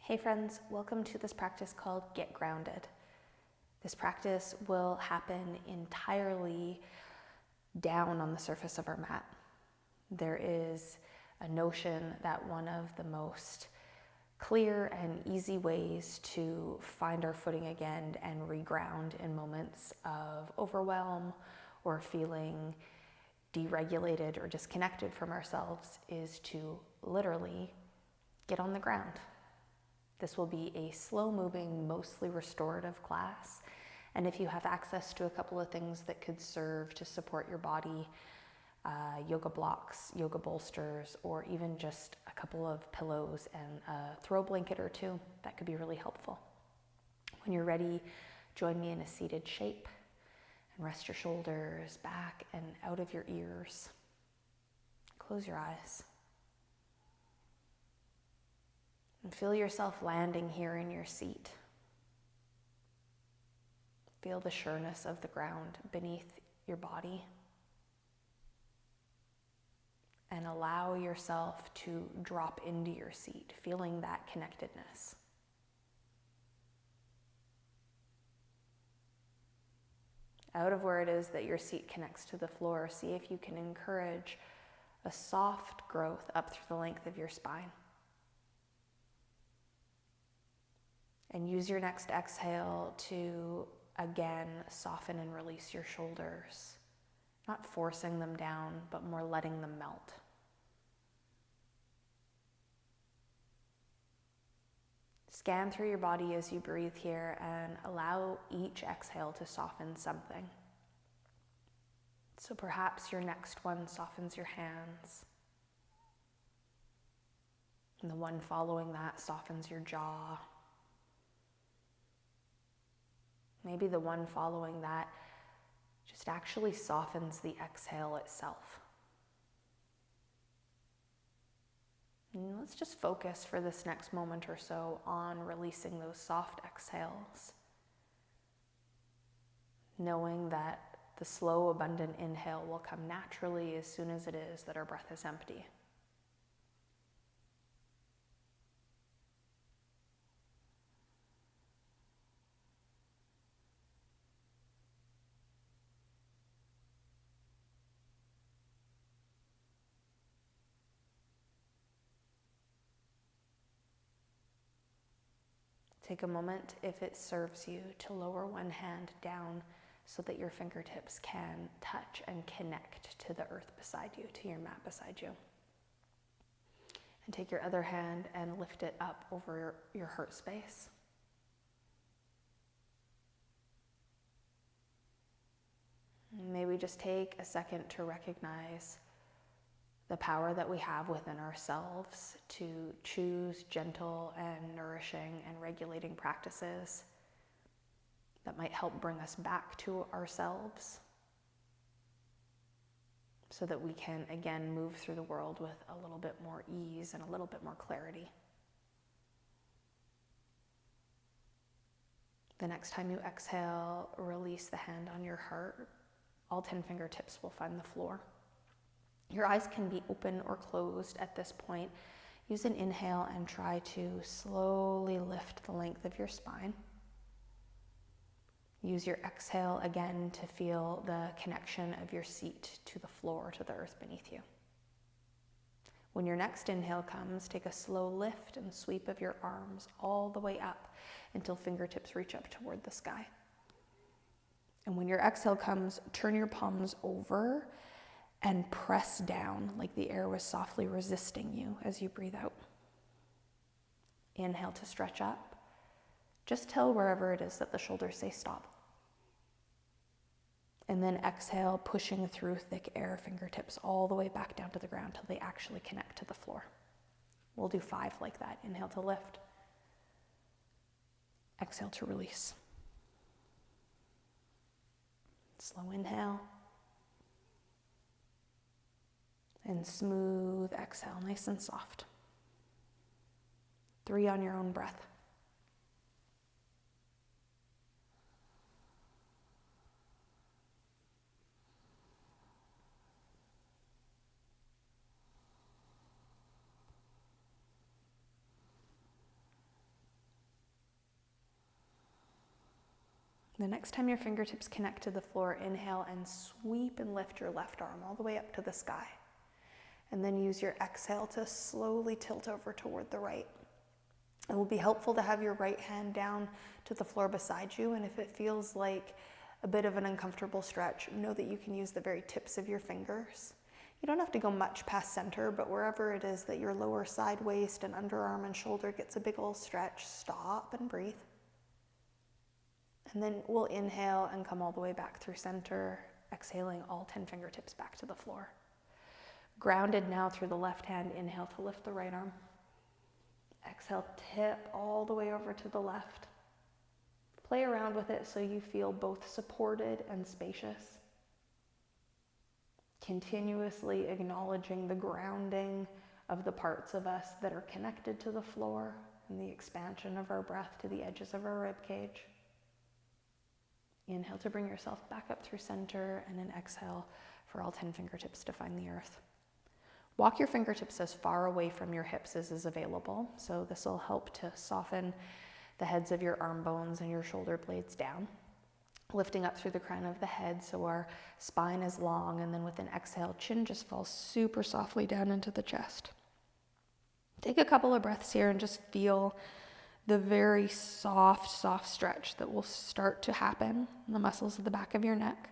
Hey friends, welcome to this practice called Get Grounded. This practice will happen entirely down on the surface of our mat. There is a notion that one of the most clear and easy ways to find our footing again and reground in moments of overwhelm or feeling deregulated or disconnected from ourselves is to literally get on the ground. This will be a slow-moving, mostly restorative class. And if you have access to a couple of things that could serve to support your body, yoga blocks, yoga bolsters, or even just a couple of pillows and a throw blanket or two, that could be really helpful. When you're ready, join me in a seated shape and rest your shoulders back and out of your ears. Close your eyes. And feel yourself landing here in your seat. Feel the sureness of the ground beneath your body. And allow yourself to drop into your seat, feeling that connectedness. Out of where it is that your seat connects to the floor, see if you can encourage a soft growth up through the length of your spine. And use your next exhale to, again, soften and release your shoulders. Not forcing them down, but more letting them melt. Scan through your body as you breathe here and allow each exhale to soften something. So perhaps your next one softens your hands. And the one following that softens your jaw. Maybe the one following that just actually softens the exhale itself. And let's just focus for this next moment or so on releasing those soft exhales, knowing that the slow, abundant inhale will come naturally as soon as it is that our breath is empty. Take a moment, if it serves you, to lower one hand down so that your fingertips can touch and connect to the earth beside you, to your mat beside you. And take your other hand and lift it up over your heart space. May we just take a second to recognize the power that we have within ourselves to choose gentle and nourishing and regulating practices that might help bring us back to ourselves so that we can again move through the world with a little bit more ease and a little bit more clarity. The next time you exhale, release the hand on your heart. All 10 fingertips will find the floor. Your eyes can be open or closed at this point. Use an inhale and try to slowly lift the length of your spine. Use your exhale again to feel the connection of your seat to the floor, to the earth beneath you. When your next inhale comes, take a slow lift and sweep of your arms all the way up until fingertips reach up toward the sky. And when your exhale comes, turn your palms over and press down like the air was softly resisting you as you breathe out. Inhale to stretch up. Just tell wherever it is that the shoulders say stop. And then exhale, pushing through thick air, fingertips all the way back down to the ground till they actually connect to the floor. We'll do 5 like that. Inhale to lift. Exhale to release. Slow inhale. And smooth exhale, nice and soft. 3 on your own breath. The next time your fingertips connect to the floor, inhale and sweep and lift your left arm all the way up to the sky. And then use your exhale to slowly tilt over toward the right. It will be helpful to have your right hand down to the floor beside you, and if it feels like a bit of an uncomfortable stretch, know that you can use the very tips of your fingers. You don't have to go much past center, but wherever it is that your lower side waist and underarm and shoulder gets a big old stretch, stop and breathe. And then we'll inhale and come all the way back through center, exhaling all 10 fingertips back to the floor. Grounded now through the left hand, inhale to lift the right arm. Exhale, tip all the way over to the left. Play around with it so you feel both supported and spacious. Continuously acknowledging the grounding of the parts of us that are connected to the floor and the expansion of our breath to the edges of our rib cage. Inhale to bring yourself back up through center, and then exhale for all 10 fingertips to find the earth. Walk your fingertips as far away from your hips as is available. So this will help to soften the heads of your arm bones and your shoulder blades down. Lifting up through the crown of the head so our spine is long, and then with an exhale, chin just falls super softly down into the chest. Take a couple of breaths here and just feel the very soft stretch that will start to happen in the muscles of the back of your neck.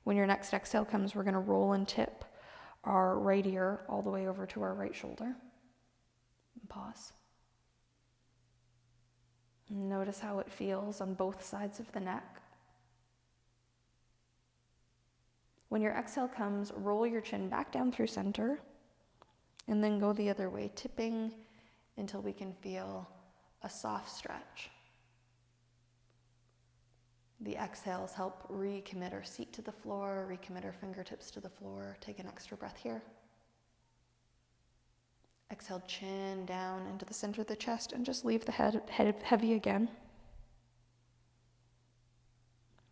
When your next exhale comes, we're going to roll and tip our right ear all the way over to our right shoulder. And pause. Notice how it feels on both sides of the neck. When your exhale comes, roll your chin back down through center, and then go the other way, tipping until we can feel a soft stretch. The exhales help recommit our seat to the floor, recommit our fingertips to the floor. Take an extra breath here. Exhale, chin down into the center of the chest, and just leave the head heavy again.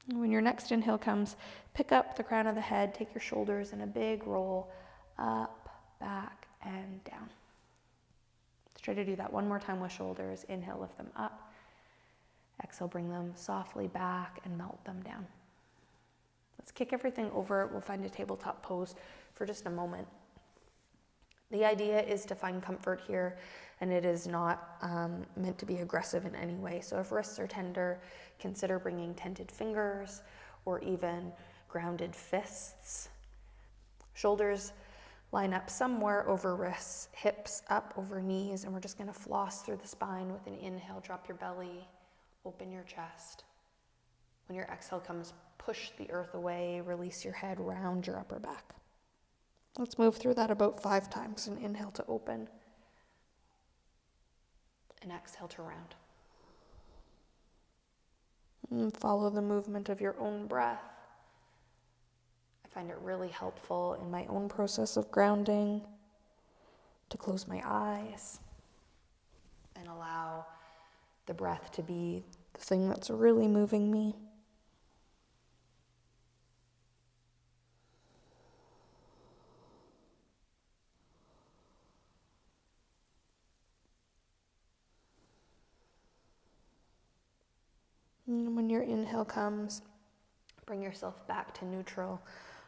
And when your next inhale comes, pick up the crown of the head, take your shoulders in a big roll, up, back, and down. Let's try to do that one more time with shoulders. Inhale, lift them up. Exhale, bring them softly back and melt them down. Let's kick everything over. We'll find a tabletop pose for just a moment. The idea is to find comfort here, and it is not meant to be aggressive in any way. So if wrists are tender, consider bringing tented fingers or even grounded fists. Shoulders line up somewhere over wrists, hips up over knees, and we're just going to floss through the spine with an inhale. Drop your belly. Open your chest. When your exhale comes, push the earth away, release your head, round your upper back. Let's move through that about 5 times. An inhale to open, and exhale to round. And follow the movement of your own breath. I find it really helpful in my own process of grounding to close my eyes and allow the breath to be the thing that's really moving me. And when your inhale comes, bring yourself back to neutral.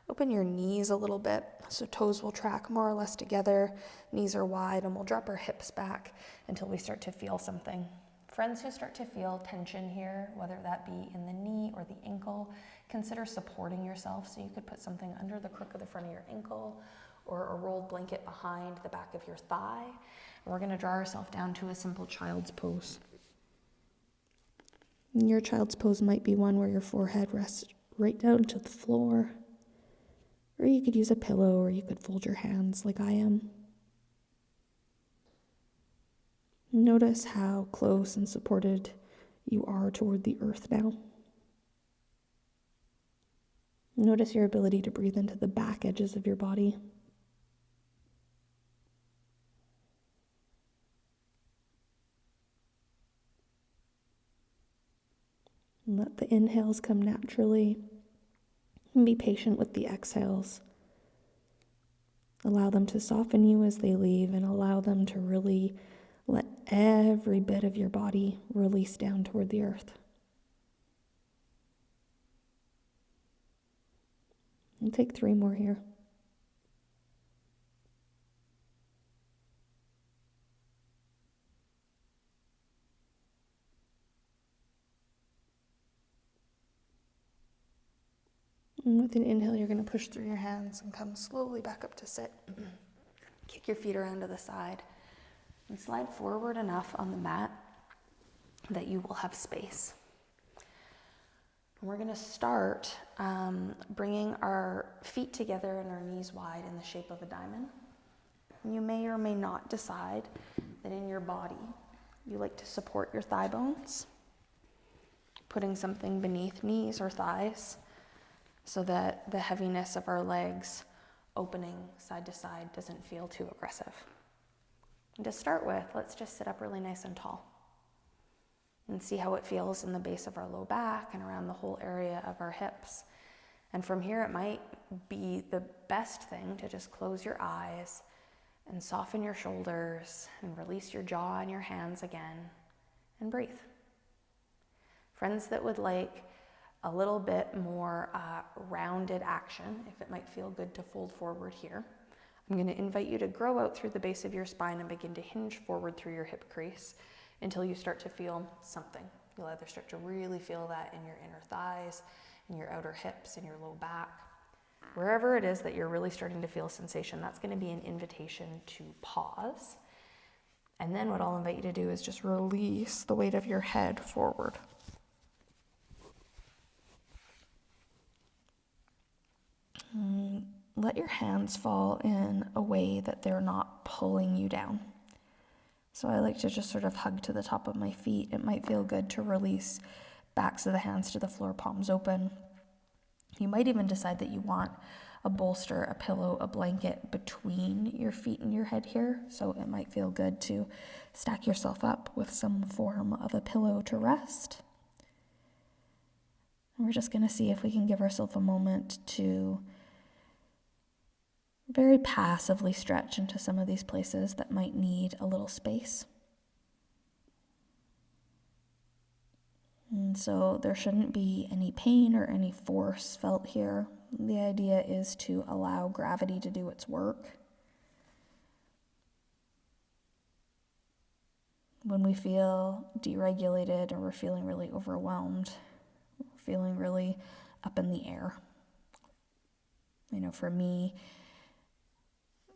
Open your knees a little bit so toes will track more or less together. Knees are wide, and we'll drop our hips back until we start to feel something. Friends who start to feel tension here, whether that be in the knee or the ankle, consider supporting yourself. So you could put something under the crook of the front of your ankle or a rolled blanket behind the back of your thigh. And we're going to draw ourselves down to a simple child's pose. And your child's pose might be one where your forehead rests right down to the floor. Or you could use a pillow, or you could fold your hands like I am. Notice how close and supported you are toward the earth now. Notice your ability to breathe into the back edges of your body. And let the inhales come naturally, and be patient with the exhales. Allow them to soften you as they leave, and allow them to really let every bit of your body release down toward the earth. We'll take 3 more here. And with an inhale, you're going to push through your hands and come slowly back up to sit. Kick your feet around to the side and slide forward enough on the mat that you will have space. And we're going to start bringing our feet together and our knees wide in the shape of a diamond. You may or may not decide that in your body you like to support your thigh bones, putting something beneath knees or thighs so that the heaviness of our legs opening side to side doesn't feel too aggressive. And to start with, let's just sit up really nice and tall and see how it feels in the base of our low back and around the whole area of our hips. And from here, it might be the best thing to just close your eyes and soften your shoulders and release your jaw and your hands again and breathe. Friends that would like a little bit more rounded action, if it might feel good to fold forward here, I'm going to invite you to grow out through the base of your spine and begin to hinge forward through your hip crease until you start to feel something. You'll either start to really feel that in your inner thighs, in your outer hips, in your low back. Wherever it is that you're really starting to feel sensation, that's going to be an invitation to pause. And then what I'll invite you to do is just release the weight of your head forward. Let your hands fall in a way that they're not pulling you down. So I like to just sort of hug to the top of my feet. It might feel good to release backs of the hands to the floor, palms open. You might even decide that you want a bolster, a pillow, a blanket between your feet and your head here. So it might feel good to stack yourself up with some form of a pillow to rest. And we're just going to see if we can give ourselves a moment to very passively stretch into some of these places that might need a little space. And so there shouldn't be any pain or any force felt here. The idea is to allow gravity to do its work. When we feel deregulated or we're feeling really overwhelmed, we're feeling really up in the air. You know, for me,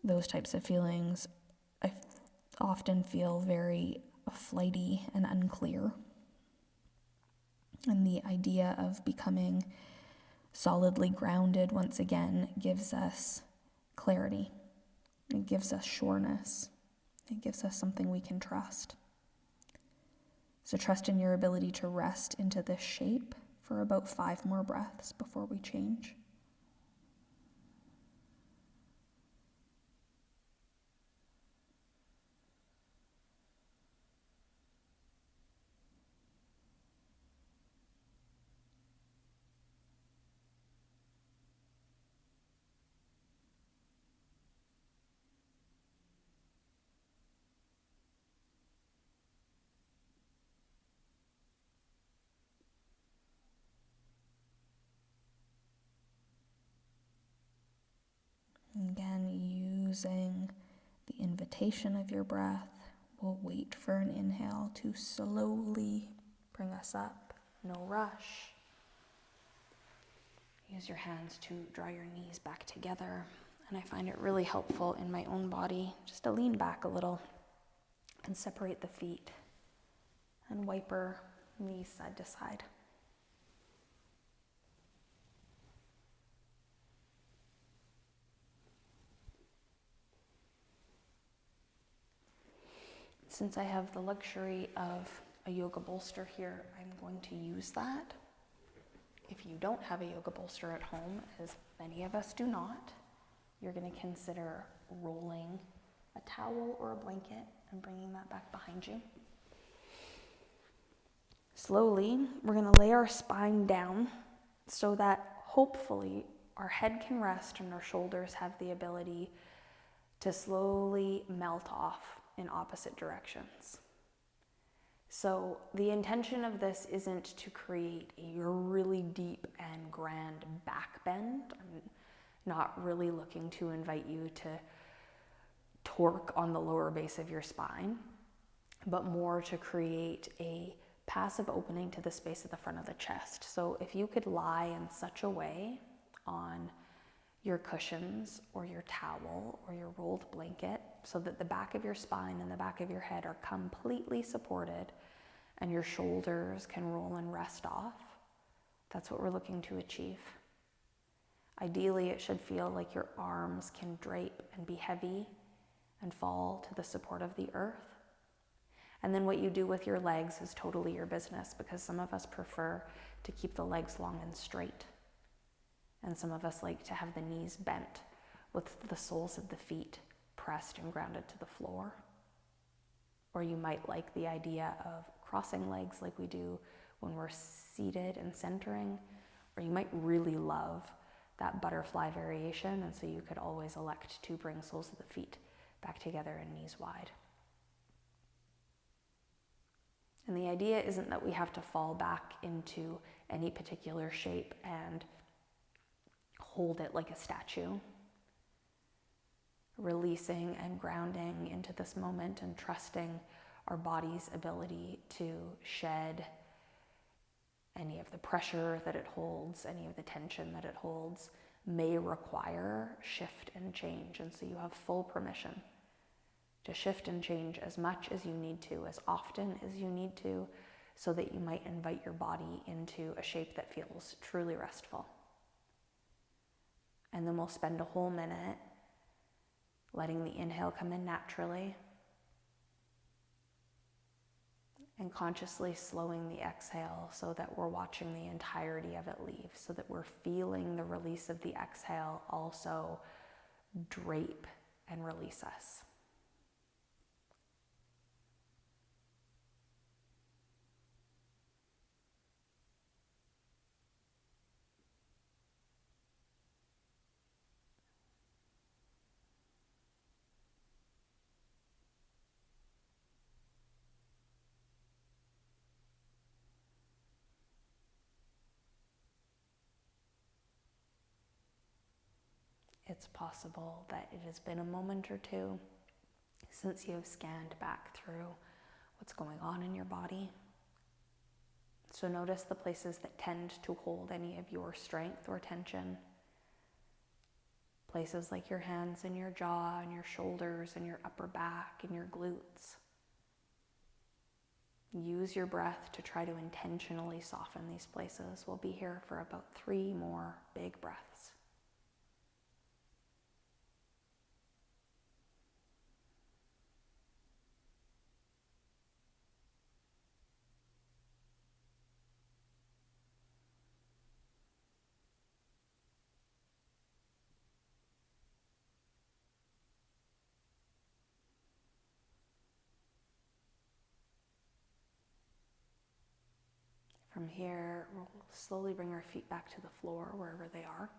those types of feelings, I often feel very flighty and unclear. And the idea of becoming solidly grounded once again gives us clarity. It gives us sureness. It gives us something we can trust. So trust in your ability to rest into this shape for about 5 more breaths before we change. Again, using the invitation of your breath, we'll wait for an inhale to slowly bring us up. No rush. Use your hands to draw your knees back together. And I find it really helpful in my own body just to lean back a little and separate the feet and wiper knees side to side. Since I have the luxury of a yoga bolster here, I'm going to use that. If you don't have a yoga bolster at home, as many of us do not, you're going to consider rolling a towel or a blanket and bringing that back behind you. Slowly, we're going to lay our spine down so that hopefully our head can rest and our shoulders have the ability to slowly melt off in opposite directions. So the intention of this isn't to create a really deep and grand back bend. not really looking to invite you to torque on the lower base of your spine, but more to create a passive opening to the space at the front of the chest. So if you could lie in such a way on your cushions or your towel or your rolled blanket so that the back of your spine and the back of your head are completely supported and your shoulders can roll and rest off, that's what we're looking to achieve. Ideally, it should feel like your arms can drape and be heavy and fall to the support of the earth. And then what you do with your legs is totally your business, because some of us prefer to keep the legs long and straight. And some of us like to have the knees bent with the soles of the feet pressed and grounded to the floor. Or you might like the idea of crossing legs like we do when we're seated and centering. Or you might really love that butterfly variation, and so you could always elect to bring soles of the feet back together and knees wide. And the idea isn't that we have to fall back into any particular shape and hold it like a statue. Releasing and grounding into this moment and trusting our body's ability to shed any of the pressure that it holds, any of the tension that it holds, may require shift and change. And so you have full permission to shift and change as much as you need to, as often as you need to, so that you might invite your body into a shape that feels truly restful. And then we'll spend a whole minute letting the inhale come in naturally and consciously slowing the exhale so that we're watching the entirety of it leave, so that we're feeling the release of the exhale also drape and release us. It's possible that it has been a moment or two since you have scanned back through what's going on in your body. So notice the places that tend to hold any of your strength or tension. Places like your hands and your jaw and your shoulders and your upper back and your glutes. Use your breath to try to intentionally soften these places. We'll be here for about 3 more big breaths. From here, we'll slowly bring our feet back to the floor, wherever they are.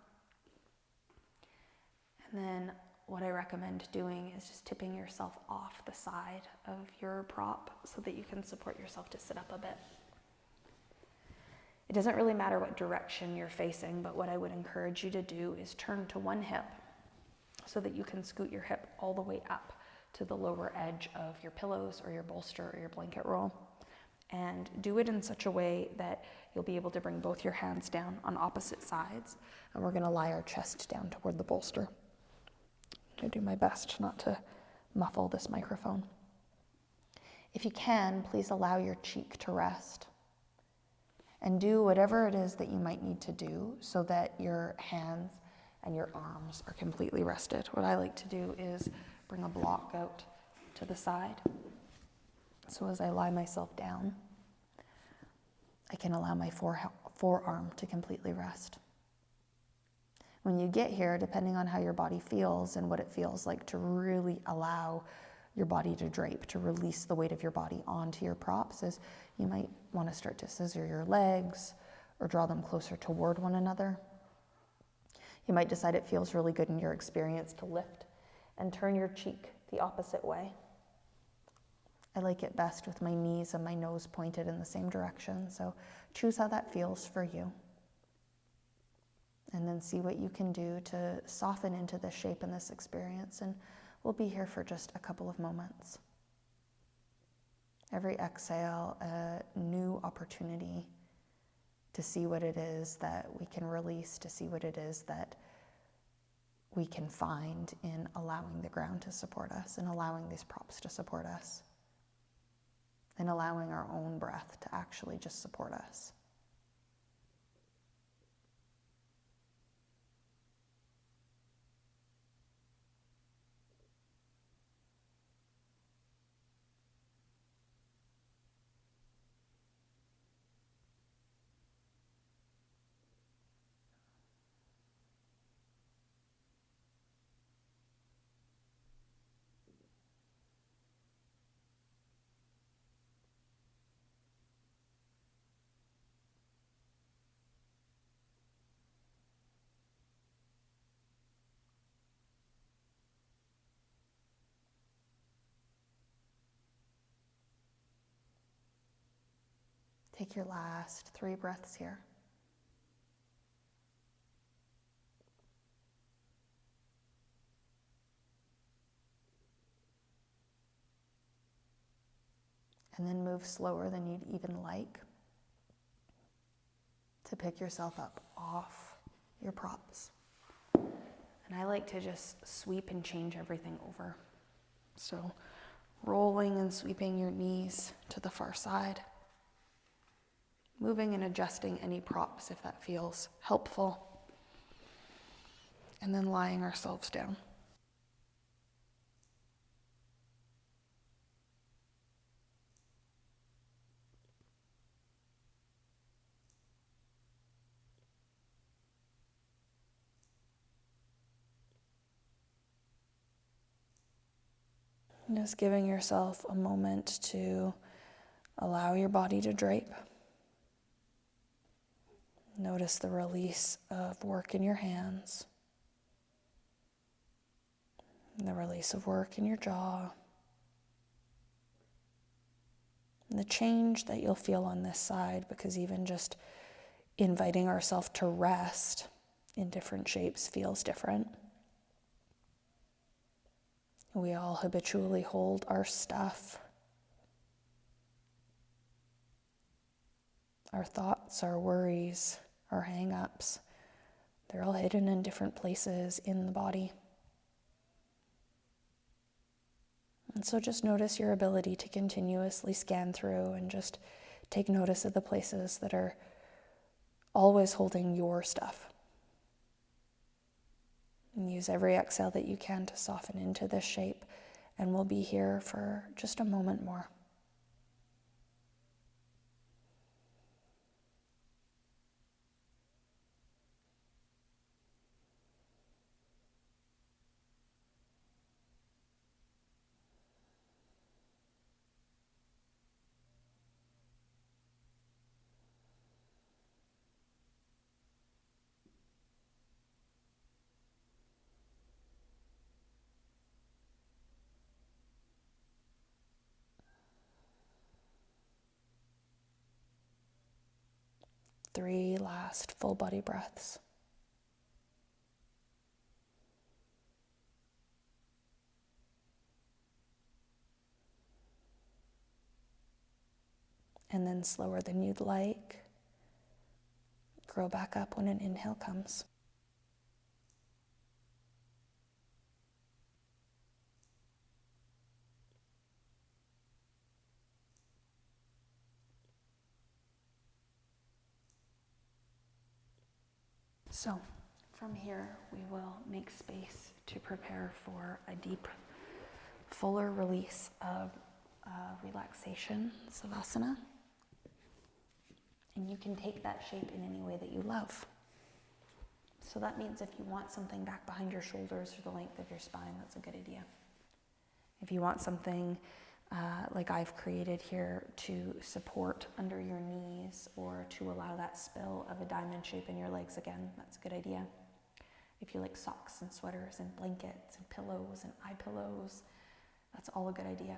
And then what I recommend doing is just tipping yourself off the side of your prop so that you can support yourself to sit up a bit. It doesn't really matter what direction you're facing, but what I would encourage you to do is turn to one hip so that you can scoot your hip all the way up to the lower edge of your pillows or your bolster or your blanket roll. And do it in such a way that you'll be able to bring both your hands down on opposite sides. And we're going to lie our chest down toward the bolster. I'm going to do my best not to muffle this microphone. If you can, please allow your cheek to rest. And do whatever it is that you might need to do so that your hands and your arms are completely rested. What I like to do is bring a block out to the side. So as I lie myself down, I can allow my forearm to completely rest. When you get here, depending on how your body feels and what it feels like to really allow your body to drape, to release the weight of your body onto your props, is you might want to start to scissor your legs or draw them closer toward one another. You might decide it feels really good in your experience to lift and turn your cheek the opposite way. I like it best with my knees and my nose pointed in the same direction, so choose how that feels for you. And then see what you can do to soften into this shape and this experience. And we'll be here for just a couple of moments. Every exhale, a new opportunity to see what it is that we can release, to see what it is that we can find in allowing the ground to support us, and allowing these props to support us, and allowing our own breath to actually just support us. Take your last 3 breaths here. And then move slower than you'd even like to pick yourself up off your props. And I like to just sweep and change everything over. So rolling and sweeping your knees to the far side. Moving and adjusting any props if that feels helpful. And then lying ourselves down. Just giving yourself a moment to allow your body to drape. Notice the release of work in your hands. The release of work in your jaw. And the change that you'll feel on this side, because even just inviting ourselves to rest in different shapes feels different. We all habitually hold our stuff, our thoughts, our worries, our hang-ups. They're all hidden in different places in the body. And so just notice your ability to continuously scan through and just take notice of the places that are always holding your stuff. And use every exhale that you can to soften into this shape. And we'll be here for just a moment more. Three last full body breaths. And then slower than you'd like, grow back up when an inhale comes. So from here, we will make space to prepare for a deep, fuller release of relaxation, savasana. And you can take that shape in any way that you love. So that means if you want something back behind your shoulders or the length of your spine, that's a good idea. If you want something like I've created here to support under your knees or to allow that spill of a diamond shape in your legs again, that's a good idea. If you like socks and sweaters and blankets and pillows and eye pillows, that's all a good idea.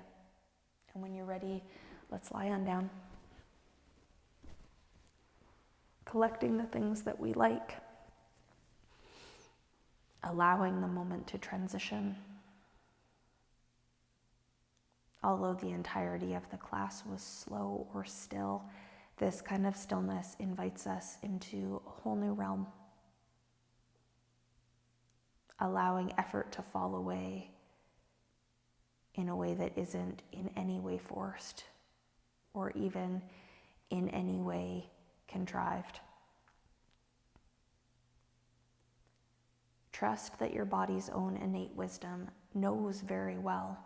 And when you're ready, let's lie on down. Collecting the things that we like allowing the moment to transition. Although the entirety of the class was slow or still, this kind of stillness invites us into a whole new realm, allowing effort to fall away in a way that isn't in any way forced or even in any way contrived. Trust that your body's own innate wisdom knows very well,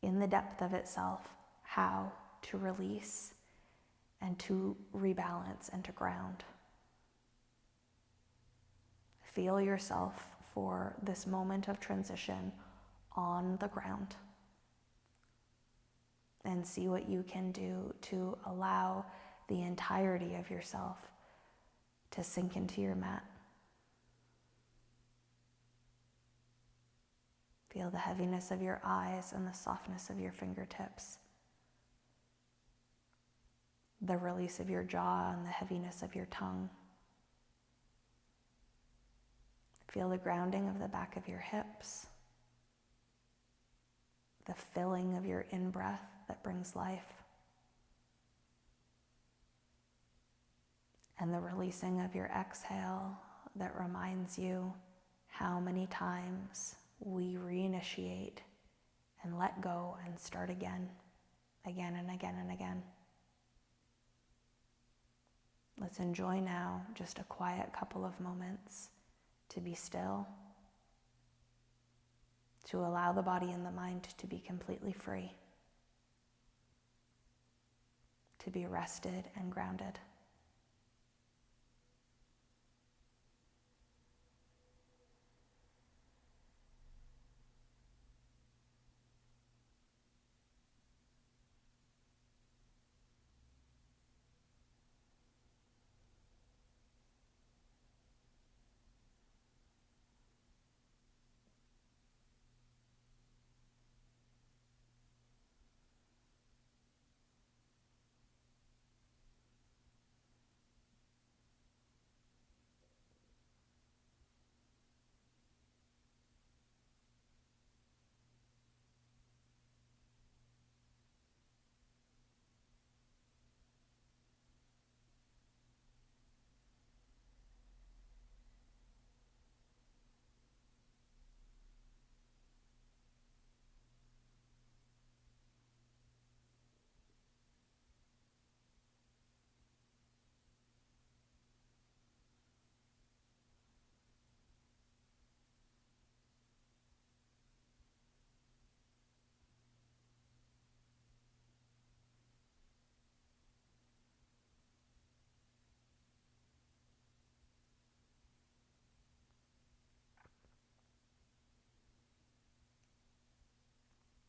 in the depth of itself, how to release and to rebalance and to ground. Feel yourself for this moment of transition on the ground and see what you can do to allow the entirety of yourself to sink into your mat. Feel the heaviness of your eyes and the softness of your fingertips. The release of your jaw and the heaviness of your tongue. Feel the grounding of the back of your hips. The filling of your in-breath that brings life. And the releasing of your exhale that reminds you how many times we reinitiate and let go and start again and again and again. Let's enjoy now just a quiet couple of moments to be still, to allow the body and the mind to be completely free, to be rested and grounded.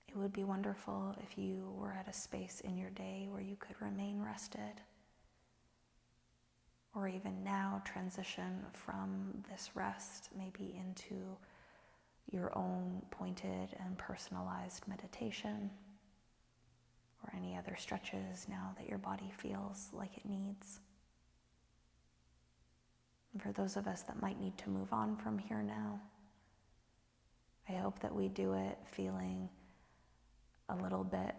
It would be wonderful if you were at a space in your day where you could remain rested, or even now transition from this rest maybe into your own pointed and personalized meditation, or any other stretches now that your body feels like it needs. And for those of us that might need to move on from here now, I hope that we do it feeling a little bit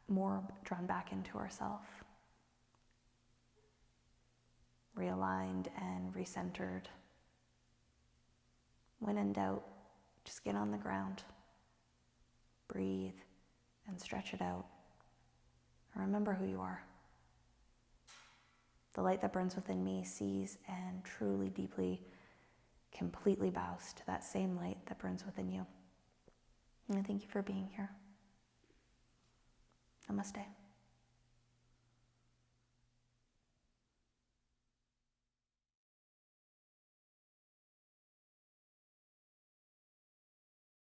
more drawn back into ourselves, realigned and recentered. When in doubt, just get on the ground, breathe, and stretch it out. And remember who you are. The light that burns within me sees and truly, deeply, completely bows to that same light that burns within you. And I thank you for being here. Namaste.